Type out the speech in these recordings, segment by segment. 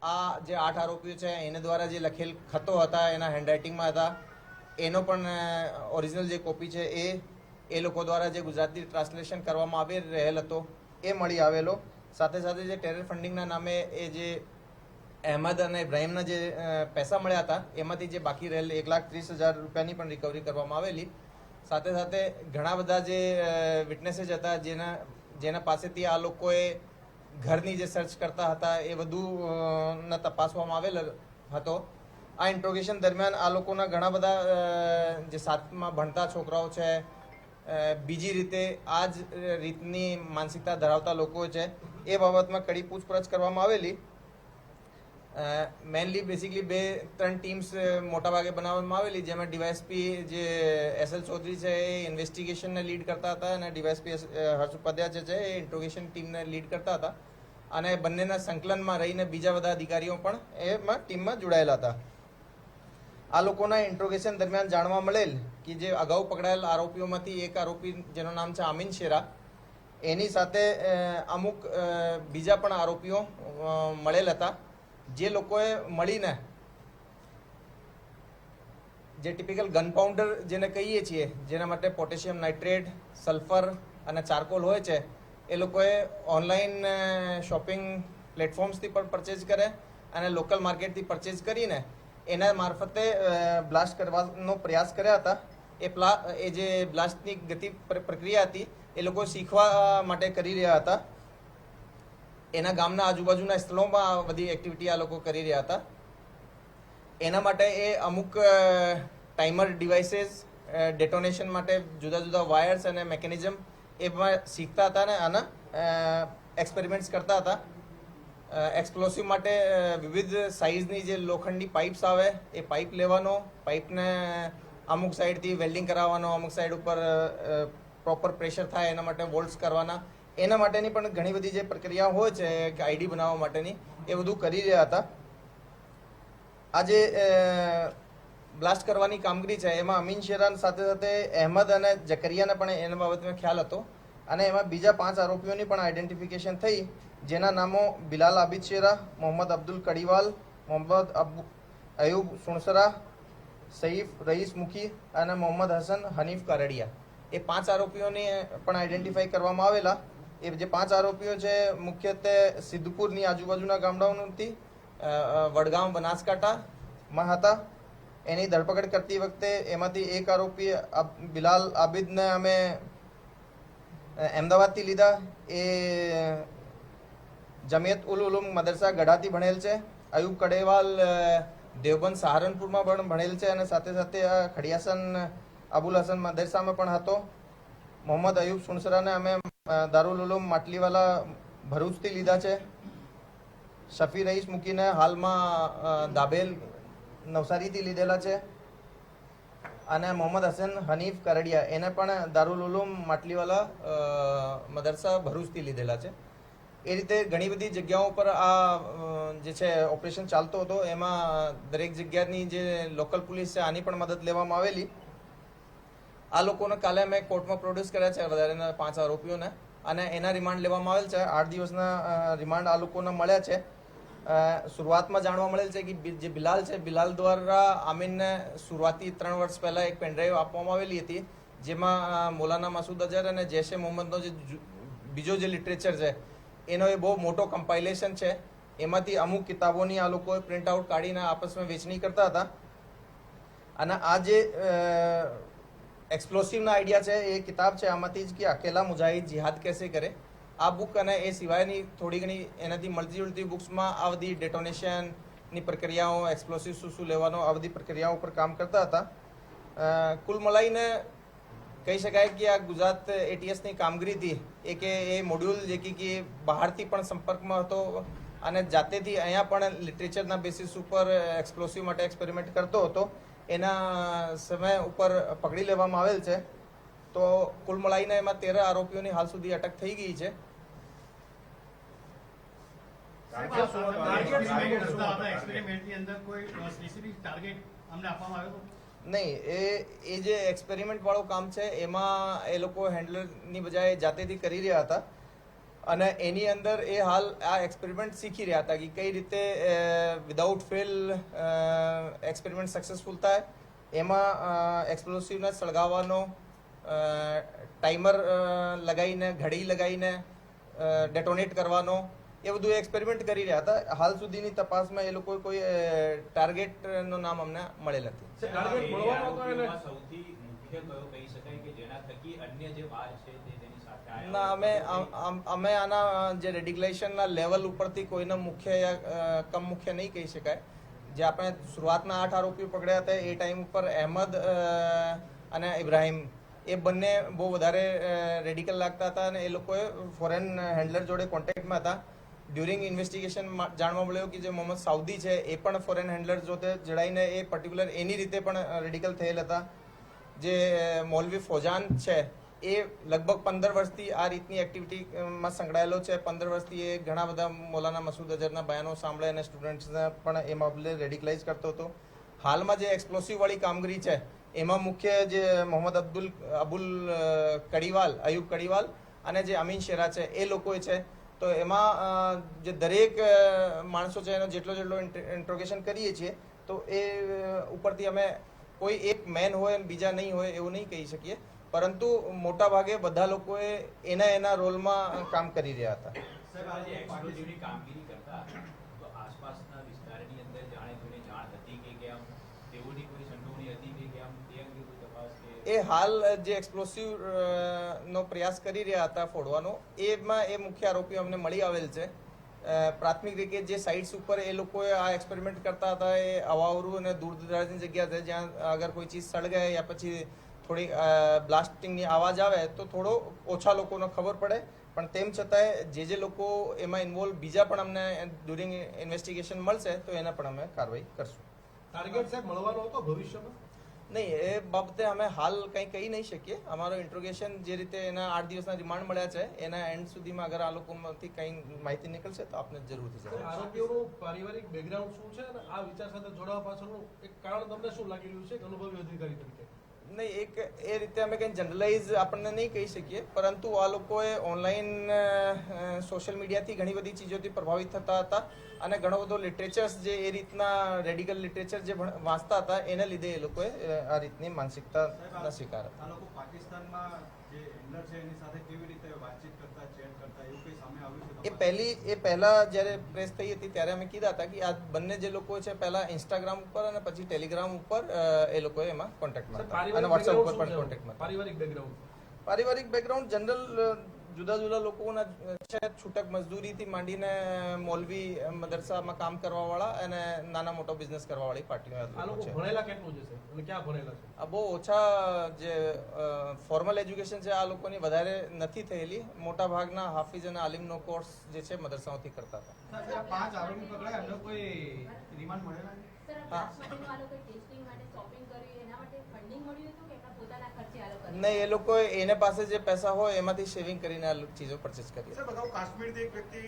આ જે 8 આરોપીઓ છે એને દ્વારા જે લખેલ ખતો હતા એના હેન્ડરાઇટિંગમાં હતા, એનો પણ ઓરિજિનલ જે કોપી છે એ લોકો દ્વારા જે ગુજરાતી ટ્રાન્સલેશન કરવામાં આવી રહેલ હતો એ મળી આવેલો. સાથે સાથે જે ટેરર ફંડિંગના નામે એ જે અહેમદ અને ઇબ્રાહિમના જે પૈસા મળ્યા હતા એમાંથી જે બાકી રહેલ 1,30,000 રૂપિયાની પણ રિકવરી કરવામાં આવેલી. સાથે સાથે ઘણા બધા જે વિટનેસીસ હતા જેના પાસેથી આ લોકોએ ઘરની જે સર્ચ કરતા હતા એ બધું તપાસવામાં આવેલ હતો. આ ઇન્ટ્રોગેશન દરમિયાન આ લોકોના ઘણા બધા જે સાથમાં ભણતા છોકરાઓ છે, બીજી રીતે આ જ રીતની માનસિકતા ધરાવતા લોકો છે એ બાબતમાં કડી પૂછપરછ કરવામાં આવેલી. મેનલી બેસિકલી 2-3 ટીમ્સ મોટાભાગે બનાવવામાં આવેલી, જેમાં ડીવાયએસપી જે એસએલ ચૌધરી છે એ ઇન્વેસ્ટિગેશનને લીડ કરતા હતા અને ડીવાયએસપી હર્ષ ઉપાધ્યાય જે છે એ ઇન્ટ્રોગેશન ટીમને લીડ કરતા હતા અને બંનેના સંકલનમાં રહીને બીજા બધા અધિકારીઓ પણ એમાં ટીમમાં જોડાયેલા હતા. આ લોકોના ઇન્ટ્રોગેશન દરમિયાન જાણવા મળેલ કે જે અગાઉ પકડાયેલ આરોપીઓમાંથી એક આરોપી જેનું નામ છે આમીન શેરા, એની સાથે અમુક બીજા પણ આરોપીઓ મળેલ હતા. જે લોકોએ મળીને જે ટિપિકલ ગન પાઉન્ડર જેને કહીએ છીએ, જેના માટે પોટેશિયમ નાઇટ્રેટ, સલ્ફર અને ચારકોલ હોય છે, એ લોકોએ ઓનલાઈન શોપિંગ પ્લેટફોર્મ્સથી પણ પરચેઝ કરે અને લોકલ માર્કેટથી પરચેઝ કરીને એના મારફતે બ્લાસ્ટ કરવાનો પ્રયાસ કર્યા હતા. એ જે બ્લાસ્ટની ગતિ પ્રક્રિયા હતી એ લોકો શીખવા માટે કરી રહ્યા હતા. એના ગામના આજુબાજુના સ્થળોમાં આ બધી એક્ટિવિટી આ લોકો કરી રહ્યા હતા. એના માટે એ અમુક ટાઈમર ડિવાઇસીસ, ડેટોનેશન માટે જુદા જુદા વાયર્સ અને મેકેનિઝમ એમાં શીખતા હતા અને આના એક્સપેરિમેન્ટ્સ કરતા હતા. એક્સપ્લોસિવ માટે વિવિધ સાઇઝની જે લોખંડની પાઇપ્સ આવે એ પાઇપ લેવાનો, પાઇપને અમુક સાઈડથી વેલ્ડિંગ કરાવવાનો, અમુક સાઈડ ઉપર પ્રોપર પ્રેશર થાય એના માટે વોલ્ટ્સ કરવાના, એના માટેની પણ ઘણી બધી જે પ્રક્રિયા હોય છે કે આઈડી બનાવવા માટેની એ બધું કરી રહ્યા હતા. આજે બ્લાસ્ટ કરવાની કામગીરી છે એમાં અમીન શેરાન સાથે સાથે અહેમદ અને જકરિયાને પણ એના બાબતમાં ખ્યાલ હતો અને એમાં બીજા 5 આરોપીઓની પણ આઈડેન્ટિફિકેશન થઈ, જેના નામો બિલાલ આબિદ શેરા, મોહમ્મદ અબ્દુલ કડીવાલ, મોહમ્મદ અયુબ સુણસરા, સઈફ રઈસ મુખી અને મોહમ્મદ હસન હનીફ કારડિયા. એ 5 આરોપીઓની પણ આઈડેન્ટિફાઈ કરવામાં આવેલા. એ જે 5 આરોપીઓ છે મુખ્યત્વે સિદ્ધપુરની આજુબાજુના ગામડાઓથી, વડગામ બનાસકાંઠામાં હતા. એની ધરપકડ કરતી વખતે એમાંથી એક આરોપી બિલાલ આબિદને અમે અમદાવાદથી લીધા. એ જમિયત ઉલ ઉલુમ મદરસા ગઢાથી ભણેલ છે. અયુબ કડેવાલ દેવબંધ સહારનપુરમાં પણ ભણેલ છે અને સાથે સાથે ખડિયાસન અબુલ હસન મદરસામાં પણ હતો. મોહમ્મદ અયુબ સુણસરાને અમે દારુલ ઉલુમ માટલીવાલા ભરૂચથી લીધા છે. શફી રઈસ મૂકીને હાલમાં દાબેલ નવસારીથી લીધેલા છે અને મોહમ્મદ હસન હનીફ કરડિયા એને પણ દારુલ ઉલુમ માટલીવાલા મદરસા ભરૂચથી લીધેલા છે. એ રીતે ઘણી બધી જગ્યાઓ પર આ જે છે ઓપરેશન ચાલતો હતો. એમાં દરેક જગ્યાની જે લોકલ પોલીસ છે આની પણ મદદ લેવામાં આવેલી. આ લોકોને કાલે અમે કોર્ટમાં પ્રોડ્યુસ કર્યા છે, વધારેના 5 આરોપીઓને, અને એના રિમાન્ડ લેવામાં આવેલ છે. 8 દિવસના રિમાન્ડ આ લોકોને મળ્યા છે. શરૂઆતમાં જાણવા મળેલ છે કે જે બિલાલ છે, બિલાલ દ્વારા આમીનને શરૂઆતી 3 વર્ષ પહેલાં એક પેનડ્રાઈવ આપવામાં આવેલી હતી, જેમાં મૌલાના મસૂદ અઝહર અને જૈશ એ મોહમ્મદનો જે બીજો જે લિટરેચર છે એનો એ બહુ મોટો કમ્પાઇલેશન છે. એમાંથી અમુક કિતાબોની આ લોકોએ પ્રિન્ટ આઉટ કાઢીને આપસમાં વેચણી કરતા હતા અને આ જે એક્સપ્લોસિવના આઈડિયા છે એ કિતાબ છે આમાંથી જ કે અકેલા મુજાહિદ જિહાદ કેસે કરે. આ બુક અને એ સિવાયની થોડી ઘણી એનાથી મળતી જુલતી બુક્સમાં આ બધી ડેટોનેશનની પ્રક્રિયાઓ, એક્સપ્લોસિવ શું લેવાનો, આ બધી પ્રક્રિયાઓ ઉપર કામ કરતા હતા. કુલ મલાઈને કહી શકાય કે આ ગુજરાત એટીએસની કામગીરીથી એ કે એ મોડ્યુલ જે કે બહારથી પણ સંપર્કમાં હતો અને જાતેથી અહીંયા પણ લિટરેચરના બેસિસ ઉપર એક્સપ્લોસિવ માટે એક્સપેરિમેન્ટ કરતો હતો. એના સમય ઉપર પકડી લેવામાં આવેલ છે. તો કુલ મળાઈને એમાં 13 આરોપીઓની હાલ સુધી અટક થઈ ગઈ છે. નહીં, એ જે એક્સપેરિમેન્ટ વાળું કામ છે એમાં એ લોકો હેન્ડલરની બજાય જાતેથી કરી રહ્યા હતા. અને એની અંદર એ હાલ આ એક્સપેરિમેન્ટ શીખી રહ્યા હતા કે કઈ રીતે વિધાઉટ ફેલ એક્સપેરિમેન્ટ સક્સેસફુલ થાય. એમાં એક્સપ્લોસિવને સળગાવવાનો ટાઈમર લગાવીને ઘડી લગાવીને ડેટોનેટ કરવાનો એ બધું એક્સપેરિમેન્ટ કરી રહ્યા હતા. હાલ સુધીની તપાસમાં એ લોકો કોઈ ટાર્ગેટનું નામ અમને મળેલ નથી. ટાર્ગેટ મળવાનો હતો એને સૌથી મુખ્ય કયો કહી શકાય કે જેના થકી અન્ય જે વાર છે તે તેની સાથે આવ્યા? ના, અમે આના જે રેડિકલાઇઝેશનના લેવલ ઉપરથી કોઈને મુખ્ય યા કમ મુખ્ય નહીં કહી શકાય. જે આપણે શરૂઆતના 8 આરોપીઓ પકડ્યા હતા એ ટાઈમ ઉપર અહેમદ અને ઇબ્રાહિમ એ બંને બહુ વધારે રેડિકલ લાગતા હતા અને એ લોકોએ ફોરેન હેન્ડલર જોડે કોન્ટેક્ટમાં હતા. ડ્યુરિંગ ઇન્વેસ્ટિગેશન જાણવા મળ્યું કે જે મોહમ્મદ સાઉદી છે એ પણ ફોરેન હેન્ડલર જોડે જડાઈને એ પર્ટિક્યુલર એની રીતે પણ રેડિકલ થયેલ હતા. જે મૌલવી ફોજાન છે એ લગભગ 15 વર્ષથી આ રીતની એક્ટિવિટીમાં સંકળાયેલો છે. 15 વર્ષથી એ ઘણા બધા મૌલાના મસૂદ અઝહરના બયાનો સાંભળે અને સ્ટુડન્ટ્સને પણ એ મામલે રેડિકલાઇઝ કરતો હતો. હાલમાં જે એક્સપ્લોસિવ વાળી કામગીરી છે એમાં મુખ્ય જે મોહમ્મદ અબુલ કડીવાલ, અયુબ કડીવાલ અને જે અમીન શેરા છે એ લોકો છે. તો એમાં જે દરેક માણસો છે એનો જેટલો ઇન્ટ્રોગેશન કરીએ છીએ તો એ ઉપરથી અમે કોઈ એક મેન હોય અને બીજા નહીં હોય એવું નહીં કહી શકીએ, પરંતુ મોટા ભાગે બધા લોકોએ એના રોલમાં કામ કરી રહ્યા હતા. એક્સપ્લોઝિવની કામગીરી કરતા તો આસપાસના વિસ્તારની અંદર જાણ હતી કે આમ તેઓની કોઈ સંડોવણી હતી કે આમ તે અંગે કોઈ તપાસ કે એ હાલ જે એક્સપ્લોસિવ નો પ્રયાસ કરી રહ્યા હતા ફોડવાનો એમાં એ મુખ્ય આરોપીઓ અમને મળી આવેલ છે. પ્રાથમિક રીતે જે સાઇટ્સ ઉપર એ લોકોએ આ એક્સપેરિમેન્ટ કરતા હતા એ અવાવરું અને દૂર દરાજની જગ્યા છે જ્યાં અગર કોઈ ચીજ સળગે યા પછી થોડી બ્લાસ્ટિંગની આવાજ આવે તો થોડો ઓછા લોકોને ખબર પડે, પણ તેમ છતાંય જે લોકો એમાં ઇન્વોલ્વ બીજા પણ અમને ડ્યુરિંગ ઇન્વેસ્ટિગેશન મળશે તો એના પણ અમે કાર્યવાહી કરશું. ટાર્ગેટ સાહેબ મળવાનો હતો ભવિષ્યમાં? નહીં, એ બાબતે અમે હાલ કંઈ કહી નહીં શકીએ. અમારો ઇન્ટ્રોગેશન જે રીતે એના 8 દિવસના રિમાન્ડ મળ્યા છે એના એન્ડ સુધીમાં અગર આ લોકોમાંથી કંઈ માહિતી નીકળશે તો આપને જરૂરથી જણાવીશું. આરોપીઓનું પારિવારિક બેકગ્રાઉન્ડ શું છે અને આ વિચાર સાથે જોડાવા પાછળનું એક કારણ તમને શું લાગી રહ્યું છે કે અનુભવી અધિકારી તરીકે? નહીં, એ રીતે અમે કંઈ જનરલાઇઝ આપણને નહીં કહી શકીએ, પરંતુ આ લોકોએ ઓનલાઈન સોશિયલ મીડિયાથી ઘણી બધી ચીજોથી પ્રભાવિત થતા હતા અને ઘણો બધો લિટરેચર્સ જે એ રીતના રેડિકલ લિટરેચર જે વાંચતા હતા એને લીધે એ લોકોએ આ રીતની માનસિકતાના શિકાર હતા. આ લોકો પાકિસ્તાનમાં જે હેન્ડલર છે એની સાથે કેવી રીતે વાતચીત કરતા, ચેટ કરતા એવું કંઈ સામે આવ્યું છે? એ પહેલા જ્યારે પ્રેસ થઈ હતી ત્યારે અમે કીધા હતા કે આ બંને જે લોકો છે પહેલા ઇન્સ્ટાગ્રામ ઉપર અને પછી ટેલિગ્રામ ઉપર એ લોકોએ એમાં કોન્ટેક્ટમાં હતા અને વોટ્સએપ ઉપર પણ કોન્ટેક્ટમાં હતા. પારિવારિક બેકગ્રાઉન્ડ જનરલ જુદા જુદા લોકોના છે. છૂટક મજદૂરીથી માંડીને મૌલવી મદરસામાં કામ કરવાવાળા અને નાના મોટો બિઝનેસ કરવાવાળી પાર્ટીઓ છે. ભણેલા કેટલું છે અને ક્યાં ભણેલા છે? આ બહુ ઓછા જે ફોર્મલ એજ્યુકેશન છે આ લોકોની વધારે નથી થયેલી. મોટા ભાગના હાફિઝ અને આલિમનો કોર્સ જે છે મદરસાઓથી કરતા હતા. 5 આરોપી પકડાયા, એનો કોઈ રિમાન્ડ મળેલા? નહીં, એ લોકો એને પાસે જે પૈસા હોય એમાંથી સેવિંગ કરીને આ ચીજો પરચેસ કરી. સર, બતાવો કાશ્મીરથી એક વ્યક્તિ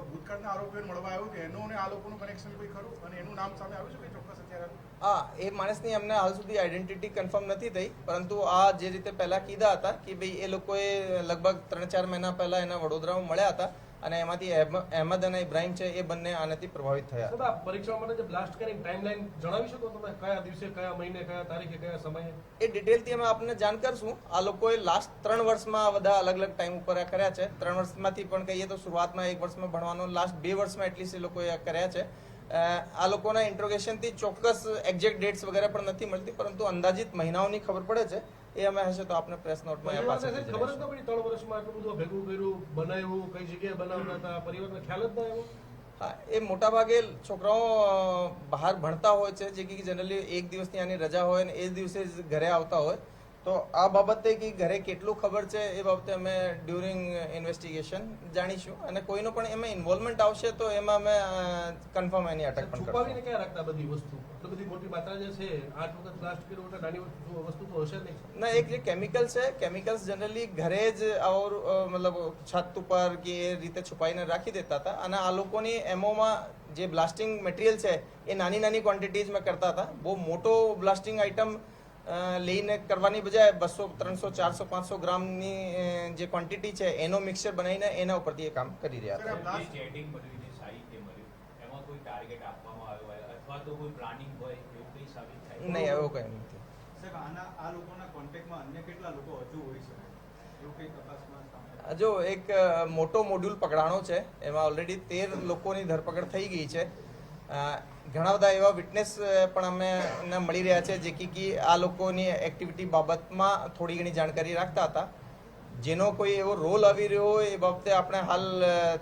ભૂતકાળના આરોપીઓને મળવા આવ્યું કે એનું અને આ લોકોનું કનેક્શન કોઈ ખરું અને એનું નામ સામે આવ્યું છે કે ચોક્કસ અત્યારે? હા, એ માણસની અમને હાલ સુધી આઈડેન્ટિટી કન્ફર્મ નથી થઈ, પરંતુ આ જે રીતે પહેલા કીધા હતા કે ભાઈ એ લોકોએ લગભગ 3-4 મહિના પહેલા એના વડોદરામાં મળ્યા હતા અને એમાંથી અહેમદ અને ઇબ્રાહિમ છે એ બંને આનાથી પ્રભાવિત થયા. પરીક્ષા માટે જે બ્લાસ્ટ કરીને ટાઈમલાઈન જણાવી શકો તમે? કયા દિવસે, કયા મહિને, કયા તારીખે, કયા સમયે? એ ડિટેલથી અમે આપને જાણ કરશું. આ લોકોએ લાસ્ટ 3 વર્ષમાં બધા અલગ અલગ ટાઈમ ઉપર આ કર્યા છે. 3 વર્ષમાંથી પણ કહીએ તો શરૂઆતમાં 1 વર્ષમાં ભણવાનો, લાસ્ટ 2 વર્ષમાં એટલીસ્ટ એ લોકોએ આ કર્યા છે. આ લોકોના ઇન્ટ્રોગેશનથી ચોક્કસ એક્ઝેક્ટ ડેટ્સ વગેરે પણ નથી મળતી, પરંતુ અંદાજિત મહિનાઓની ખબર પડે છે. એ અમે હશે તો આપણે પ્રેસ નોટમાં ખબર જ ન પડી 3 વર્ષમાં આટલું બધું ભેગું કર્યું, બનાવ્યું, કઈ જગ્યાએ બનાવતા હતા, પરિવારને ખ્યાલ જ ન આવ્યો? હા, એ મોટાભાગે છોકરાઓ બહાર ભણતા હોય છે જે કે જનરલી 1 દિવસની આની રજા હોય ને એ જ દિવસે જ ઘરે આવતા હોય. તો આ બાબતે કે ઘરે કેટલું ખબર છે એ બાબતે અમે ડ્યુરિંગ ઇન્વેસ્ટિગેશન જાણીશું અને કોઈનો પણ એમાં ઇન્વોલ્વમેન્ટ આવશે તો એમાં અમે કન્ફર્મ એની અટક પણ છુપાવીને ક્યાં રાખતા બધી વસ્તુ? એટલી બધી મોટી માત્રા જે છે 8 વખત બ્લાસ્ટ કર્યું એટલે નાની વસ્તુ તો હશે નહીં ના. એક જે કેમિકલ છે, કેમિકલ્સ જનરલી ઘરે જ મતલબ છત ઉપર કે એ રીતે છુપાઈને રાખી દેતા હતા અને આ લોકોની એમોમાં જે બ્લાસ્ટિંગ મટીરિયલ છે એ નાની નાની ક્વોન્ટિટીઝમાં કરતા હતા. બહુ મોટો બ્લાસ્ટિંગ આઇટમ લઈને કરવાની બજાય 200 300 400 500 ગ્રામની જે ક્વોન્ટિટી છે એનો મિક્સચર બનાવીને એના ઉપરથી એ કામ કરી રહ્યા હતા. સર, જે ચેટિંગ મળ્યું જે સાહિત્ય મળ્યું એમાં કોઈ ટાર્ગેટ આપવામાં આવ્યો હોય અથવા તો કોઈ પ્લાનિંગ હોય એવું કંઈ સાબિત થાય? નહીં, એવું કંઈ નથી. સાહેબ આ લોકોના કોન્ટેક્ટમાં અન્ય કેટલા લોકો હજુ હોઈ શકે એવું કંઈ તપાસમાં સામે આવ્યું? જો એક મોટો મોડ્યુલ પકડાણો છે, એમાં ઓલરેડી 13 લોકોની ધરપકડ થઈ ગઈ છે. ઘણા બધા એવા વિટનેસ પણ અમે મળી રહ્યા છે જે કે આ લોકોની એક્ટિવિટી બાબતમાં થોડી ઘણી જાણકારી રાખતા હતા. જેનો કોઈ એવો રોલ આવી રહ્યો હોય એ બાબતે આપણે હાલ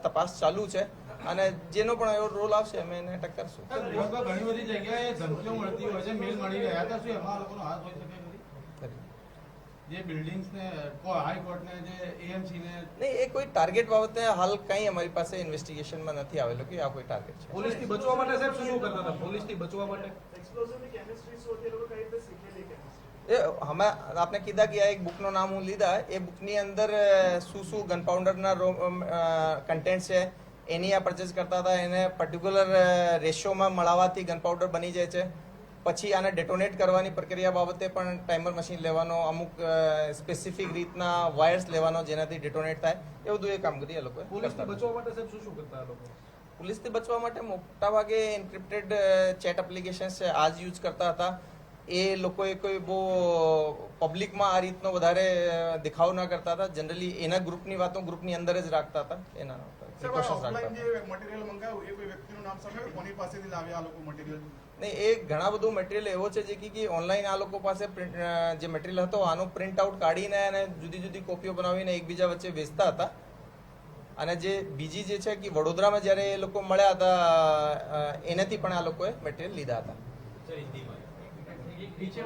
તપાસ ચાલુ છે અને જેનો પણ એવો રોલ આવશે અમે એને અટક કરશું. ઘણી બધી જગ્યાએ ધમકીઓ મળતી હોય છે, મેલ મળી રહ્યા હતા, શું એમાં આ લોકોનો હાથ હોઈ શકે ખરી? જે બિલ્ડિંગ્સને હાઈકોર્ટને જે એએમસીને નહીં, એ કોઈ ટાર્ગેટ બાબતે હાલ કંઈ અમારી પાસે ઇન્વેસ્ટિગેશનમાં નથી આવેલું કે આ કોઈ ટાર્ગેટ છે. પોલીસથી બચવા માટે સાહેબ શું કરતા હતા? પોલીસથી બચવા માટે એ હમણાં આપને કીધા કે આ એક બુકનું નામ હું લીધા, એ બુકની અંદર શું શું ગન પાઉન્ડરના કન્ટેન્ટ છે એની આ પરચેસ કરતા હતા. એને પર્ટિક્યુલર રેશિયોમાં મળવાથી ગન પાઉડર બની જાય છે. પછી આને ડેટોનેટ કરવાની પ્રક્રિયા બાબતે પણ ટાઈમર મશીન લેવાનો, અમુક સ્પેસિફિક રીતના વાયર્સ લેવાનો જેનાથી ડેટોનેટ થાય, એ બધું એ કામગીરી એ લોકોએ પોલીસથી કરતા હતા. બચવા માટે સાહેબ શું કરતા આ લોકો? પોલીસથી બચવા માટે મોટાભાગે એન્ક્રિપ્ટેડ ચેટ એપ્લિકેશન્સ છે આ જ યુઝ કરતા હતા. એ લોકોએ કોઈ બહુ પબ્લિકમાં આ રીતનો વધારે દેખાવ ન કરતા હતા. જનરલી એના ગ્રુપની વાતો ગ્રુપની અંદર જ રાખતા હતા. એના પ્રિકોશન્સ રાખતા ઓફલાઈન હતા. જે મટીરિયલ મંગાવ્યું એ કોઈ વ્યક્તિનું નામ સામે આવ્યું? કોની પાસેથી લાવ્યા આ લોકો મટીરિયલ? નહીં, એ ઘણા બધું મટીરિયલ એવો છે જે કે ઓનલાઈન આ લોકો પાસે જે મટીરિયલ હતો આનો પ્રિન્ટ આઉટ કાઢીને અને જુદી જુદી કોપીઓ બનાવીને એકબીજા વચ્ચે વેચતા હતા. અને જે બીજી જે છે કે વડોદરામાં જ્યારે એ લોકો મળ્યા હતા એનાથી પણ આ લોકોએ મટીરિયલ લીધા હતા. સર હિન્દીમાં પીછે